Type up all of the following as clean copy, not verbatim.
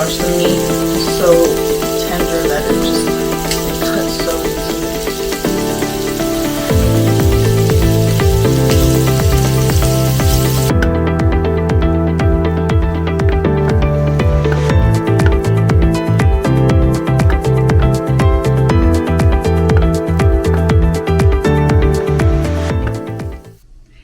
much. The meat is so tender that it cuts so easily.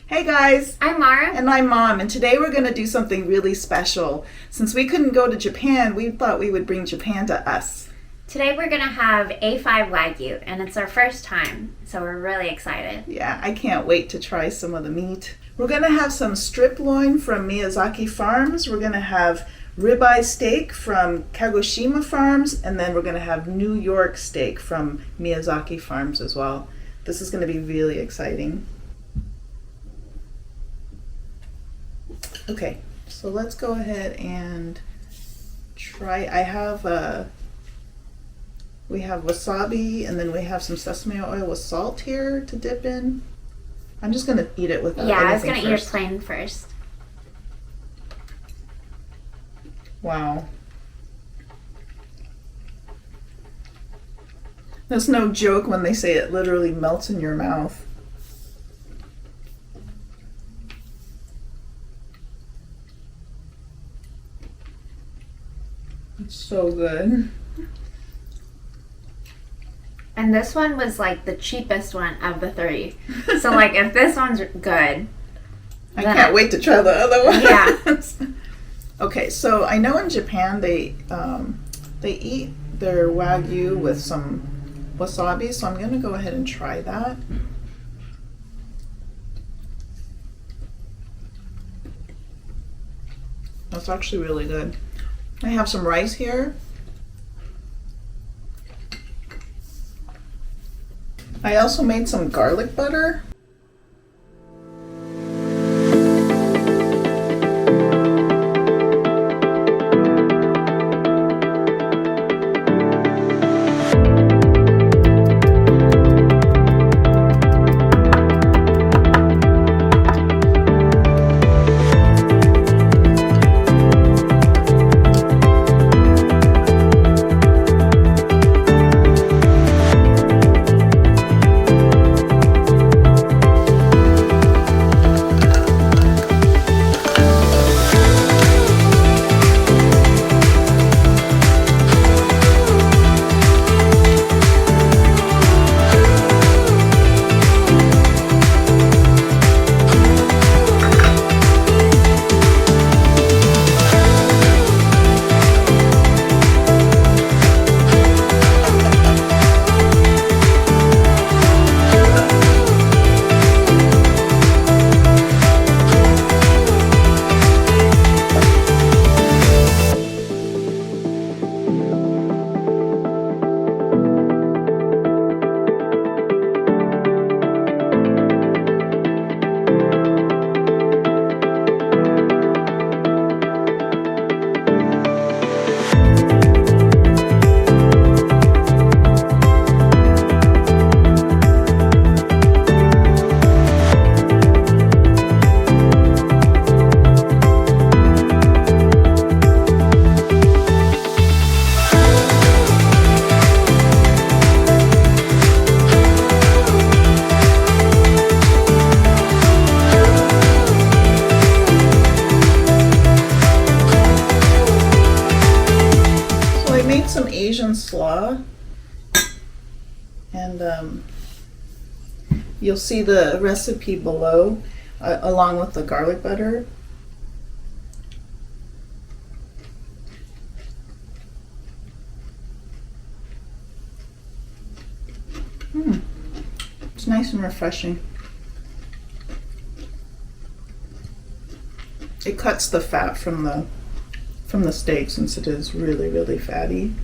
Hey guys! I'm Mara. And I'm Mom, and today we're going to do something really special. Since we couldn't go to Japan, we thought we would bring Japan to us. Today we're going to have A5 Wagyu, and it's our first time, so we're really excited. Yeah, I can't wait to try some of the meat. We're going to have some strip loin from Miyazaki Farms. We're going to have ribeye steak from Kagoshima Farms, and then we're going to have New York steak from Miyazaki Farms as well. This is going to be really exciting. Okay, so let's go ahead and try. We have wasabi, and then we have some sesame oil with salt here to dip in. I'm just gonna eat it without anything. Yeah, I was gonna eat it plain first. Wow. That's no joke when they say it literally melts in your mouth. It's so good. And this one was like the cheapest one of the three. So like if this one's good, I can't wait to try the other one. Yeah. Okay, so I know in Japan they eat their Wagyu with some wasabi, so I'm gonna go ahead and try that. That's actually really good. I have some rice here. I also made some garlic butter. Some Asian slaw, and you'll see the recipe below along with the garlic butter. It's nice and refreshing. It cuts the fat from the steak since it is really, really fatty.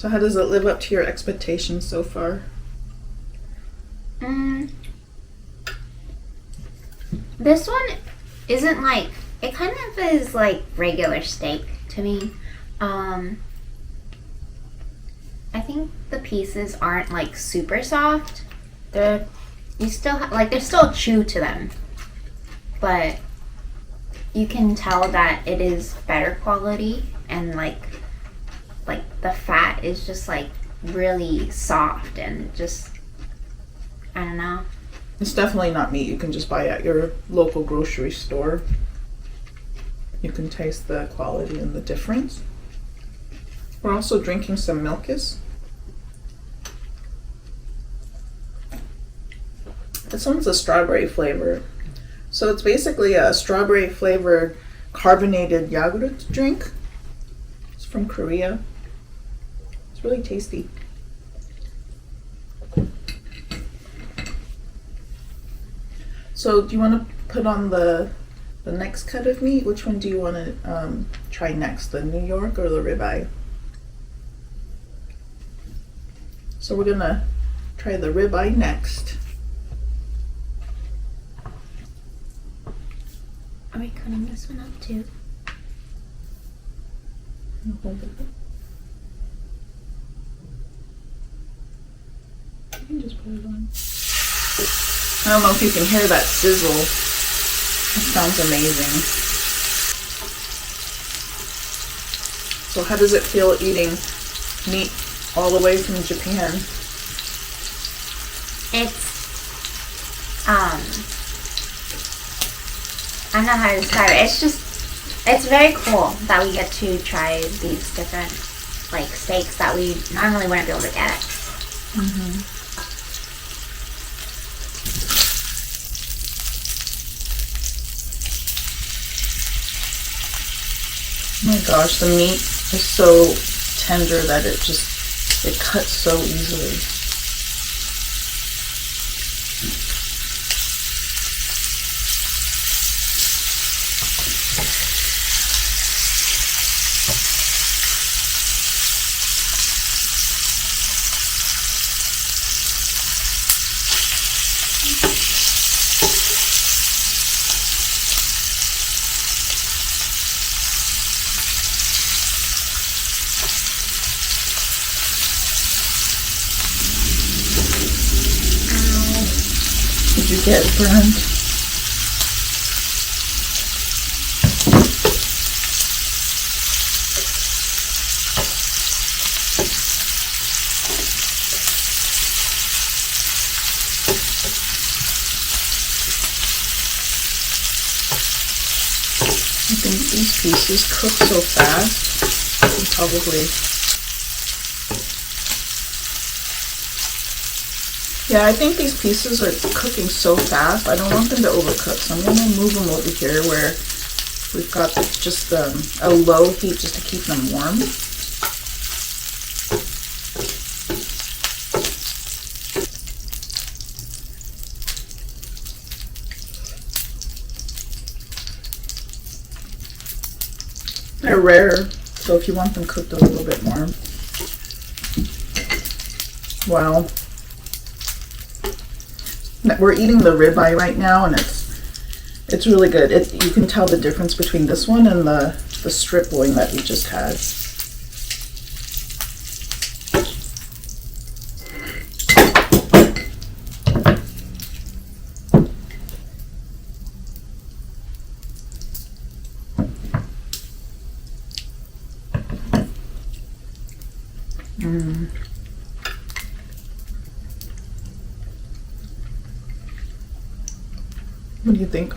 So how does it live up to your expectations so far? This one isn't like, it kind of is like regular steak to me. I think the pieces aren't like super soft. There's still chew to them, but you can tell that it is better quality, and like the fat is just like really soft and just, I don't know. It's definitely not meat you can just buy at your local grocery store. You can taste the quality and the difference. We're also drinking some Milkus. This one's a strawberry flavor. So it's basically a strawberry flavored carbonated yogurt drink. It's from Korea. It's really tasty. So do you want to put on the next cut of meat? Which one do you want to try next, the New York or the ribeye? So we're gonna try the ribeye next. Are we cutting this one up too? You can just put it on. I don't know if you can hear that sizzle. It sounds amazing. So how does it feel eating meat all the way from Japan? It's, I don't know how to describe it. It's very cool that we get to try these different like steaks that we normally wouldn't be able to get. Mm-hmm. Oh my gosh, the meat is so tender that it cuts so easily. Did you get burned? I think these pieces cook so fast, probably. Yeah, I think these pieces are cooking so fast. I don't want them to overcook, so I'm going to move them over here where we've got just a low heat just to keep them warm. They're rare, so if you want them cooked a little bit more. Wow. We're eating the ribeye right now, and it's really good. You can tell the difference between this one and the strip loin that we just had. What do you think?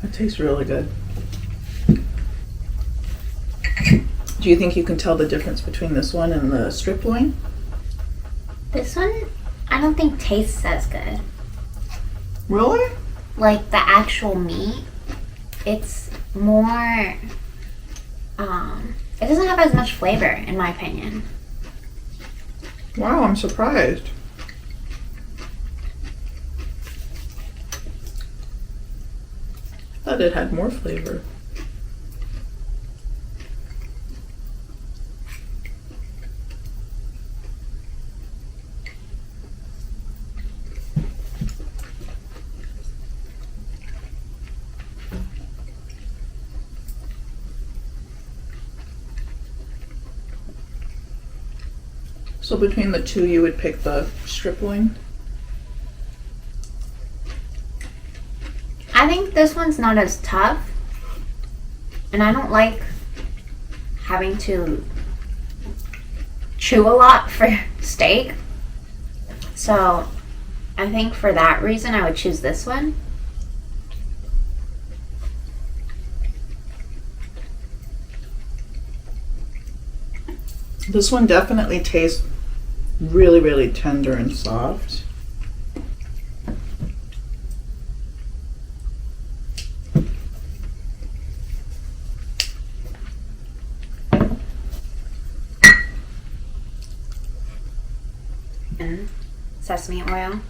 That tastes really good. Do you think you can tell the difference between this one and the strip loin? This one, I don't think tastes as good. Really? Like the actual meat, it's more, it doesn't have as much flavor, in my opinion. Wow, I'm surprised. Thought it had more flavor. So between the two, you would pick the strip loin? I think this one's not as tough. And I don't like having to chew a lot for steak. So I think for that reason, I would choose this one. This one definitely tastes really, really tender and soft. And sesame oil.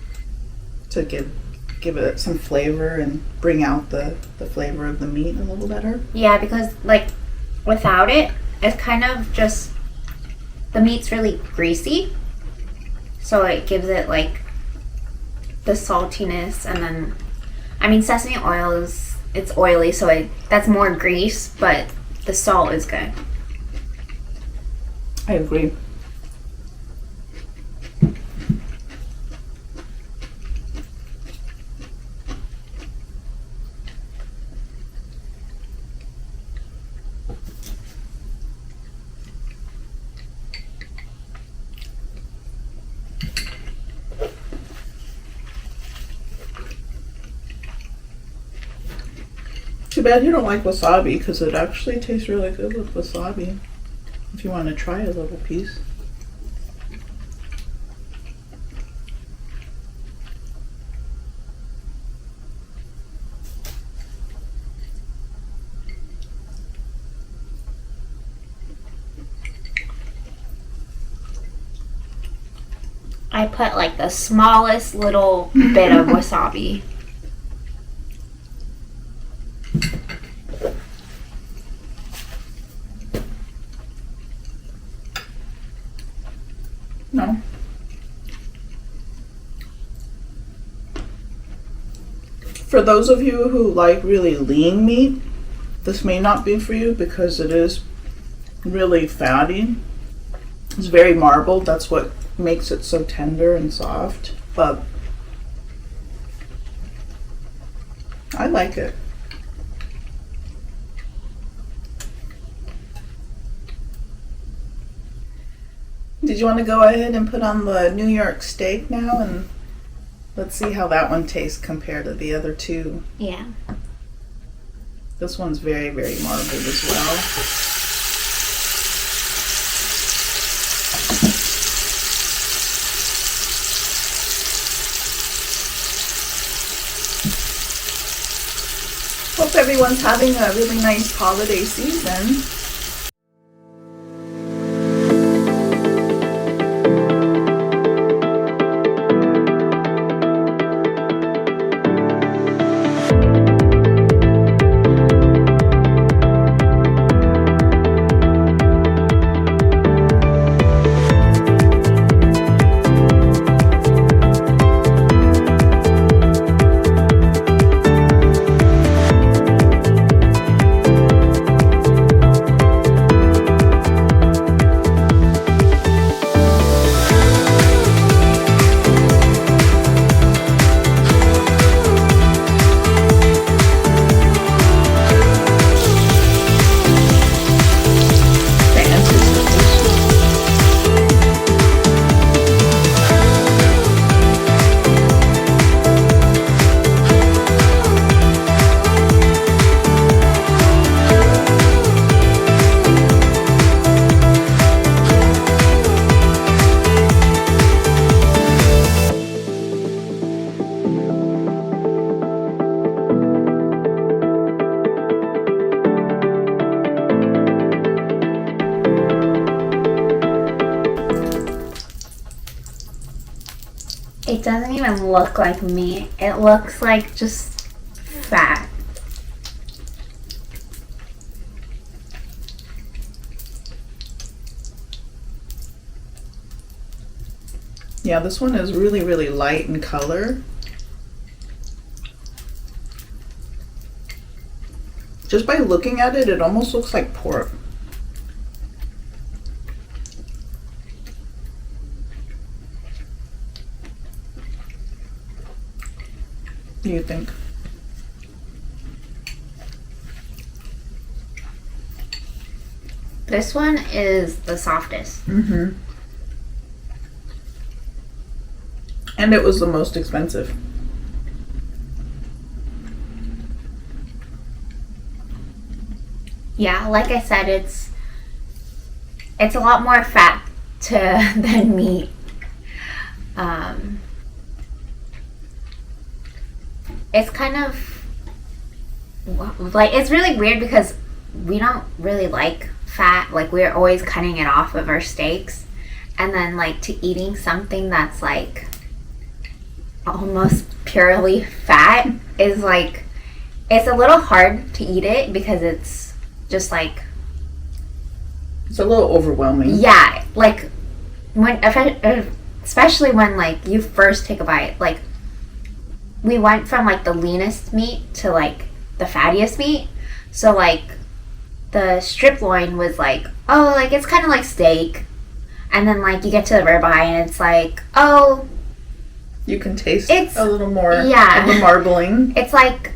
To give it some flavor and bring out the flavor of the meat a little better. Yeah, because like without it, it's kind of just, the meat's really greasy. So it gives it like the saltiness, and then, I mean, sesame oil it's oily, so that's more grease, but the salt is good. I agree. Too bad you don't like wasabi, because it actually tastes really good with wasabi. If you want to try a little piece. I put like the smallest little bit of wasabi. No. For those of you who like really lean meat, this may not be for you because it is really fatty. It's very marbled. That's what makes it so tender and soft. But I like it. Did you want to go ahead and put on the New York steak now, and let's see how that one tastes compared to the other two? Yeah. This one's very, very marbled as well. Hope everyone's having a really nice holiday season. It doesn't even look like meat. It looks like just fat. Yeah, this one is really, really light in color. Just by looking at it, it almost looks like pork. What do you think? This one is the softest. Mm-hmm. And it was the most expensive. Yeah, like I said, it's a lot more fat than meat. It's kind of like, it's really weird because we don't really like fat. Like, we're always cutting it off of our steaks, and then like to eating something that's like almost purely fat is like, it's a little hard to eat it because it's just like, it's a little overwhelming. yeah, like when, especially when like you first take a bite. Like, we went from like the leanest meat to like the fattiest meat, so like the strip loin was like, oh, like it's kind of like steak, and then like you get to the ribeye and it's like, oh, You can taste It's- a little more yeah. of the marbling. it's like,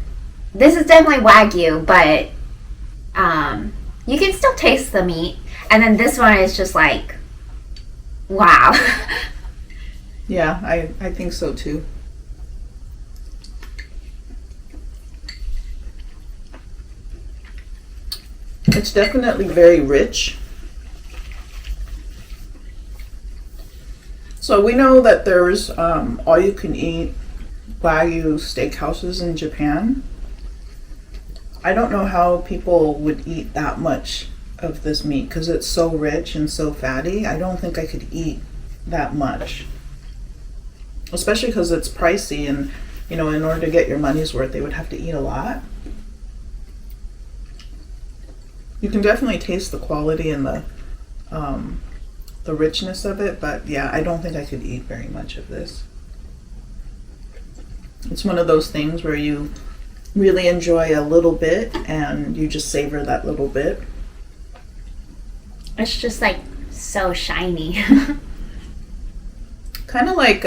this is definitely Wagyu, but you can still taste the meat. And then this one is just like, wow. Yeah, I think so too. It's definitely very rich. So we know that there's all you can eat Wagyu steakhouses in Japan. I don't know how people would eat that much of this meat because it's so rich and so fatty. I don't think I could eat that much. Especially because it's pricey, and in order to get your money's worth, they would have to eat a lot. You can definitely taste the quality and the richness of it, but yeah, I don't think I could eat very much of this. It's one of those things where you really enjoy a little bit and you just savor that little bit. It's just like so shiny. Kind of like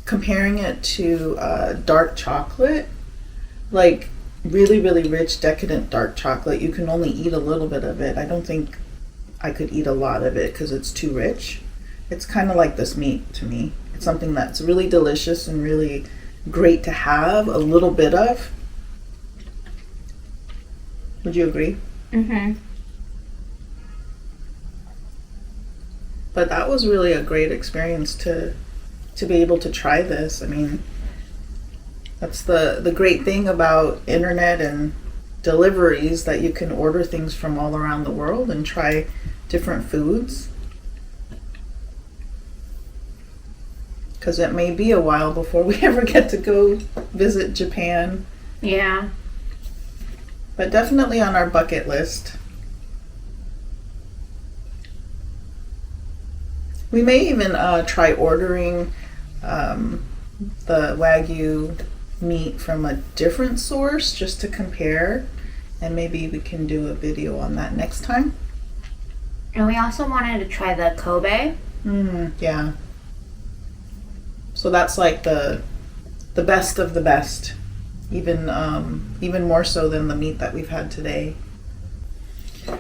comparing it to dark chocolate, like really, really rich, decadent dark chocolate. You can only eat a little bit of it. I don't think I could eat a lot of it because it's too rich. It's kind of like this meat to me. It's something that's really delicious and really great to have a little bit of. Would you agree? Mm-hmm. But that was really a great experience to be able to try this. I mean, that's the great thing about internet and deliveries, that you can order things from all around the world and try different foods. Because it may be a while before we ever get to go visit Japan. Yeah. But definitely on our bucket list. We may even try ordering the Wagyu meat from a different source just to compare, and maybe we can do a video on that next time. And we also wanted to try the Kobe. Yeah. So that's like the best of the best, even more so than the meat that we've had today.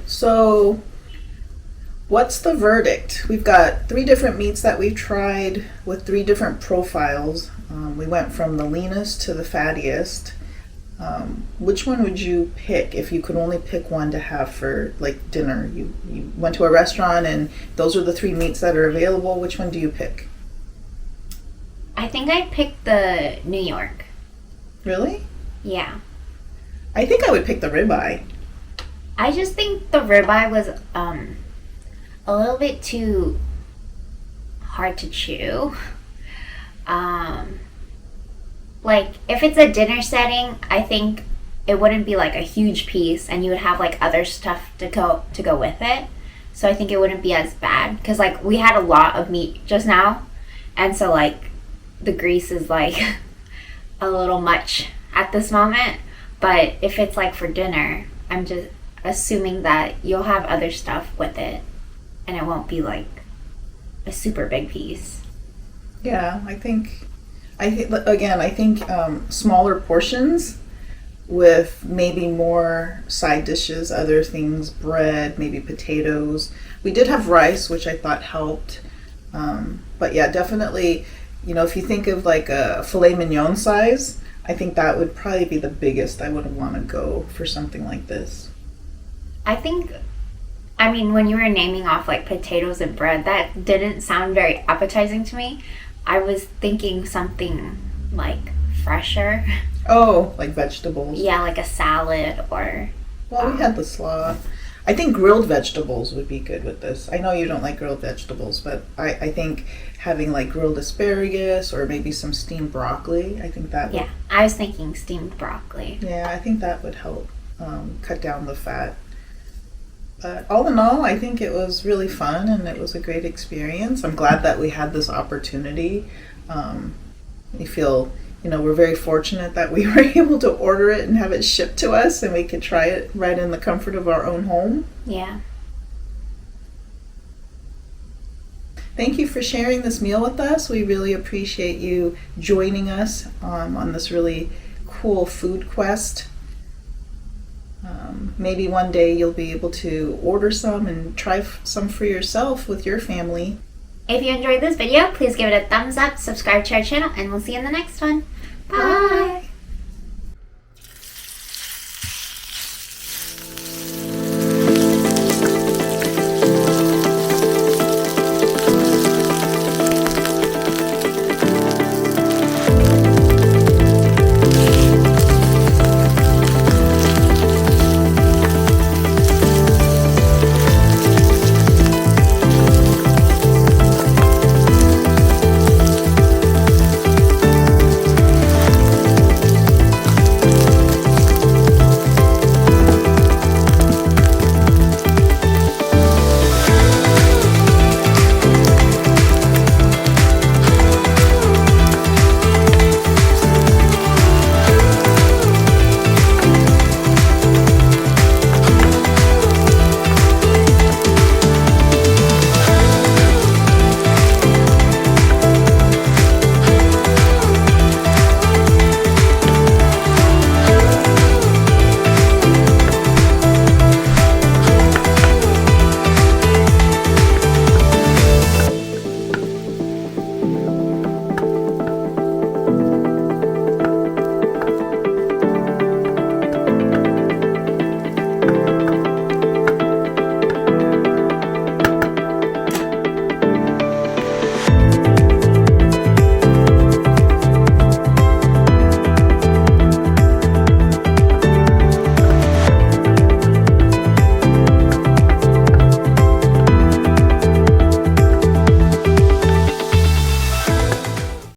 So what's the verdict? We've got 3 different meats that we've tried with 3 different profiles. We went from the leanest to the fattiest. Which one would you pick if you could only pick one to have for like dinner? You went to a restaurant and those are the 3 meats that are available. Which one do you pick? I think I'd pick the New York. Really? Yeah. I think I would pick the ribeye. I just think the ribeye was a little bit too hard to chew. Like, if it's a dinner setting, I think it wouldn't be like a huge piece, and you would have like other stuff to go with it. So I think it wouldn't be as bad, because like we had a lot of meat just now, And so, like, the grease is, like, a little much at this moment. But if it's, like, for dinner, I'm just assuming that you'll have other stuff with it. And it won't be, like, a super big piece. Yeah, I think smaller portions with maybe more side dishes, other things, bread, maybe potatoes. We did have rice, which I thought helped. But yeah, definitely, if you think of like a filet mignon size, I think that would probably be the biggest I would want to go for something like this. When you were naming off like potatoes and bread, that didn't sound very appetizing to me. I was thinking something like fresher. Oh, like vegetables. Yeah, like a salad or... Well, we had the slaw. I think grilled vegetables would be good with this. I know you don't like grilled vegetables, but I think having like grilled asparagus or maybe some steamed broccoli, I think that would... Yeah, I was thinking steamed broccoli. Yeah, I think that would help cut down the fat. But all in all, I think it was really fun and it was a great experience. I'm glad that we had this opportunity. We feel, we're very fortunate that we were able to order it and have it shipped to us and we could try it right in the comfort of our own home. Yeah. Thank you for sharing this meal with us. We really appreciate you joining us on this really cool food quest. Maybe one day you'll be able to order some and try some for yourself with your family. If you enjoyed this video, please give it a thumbs up, subscribe to our channel, and we'll see you in the next one. Bye!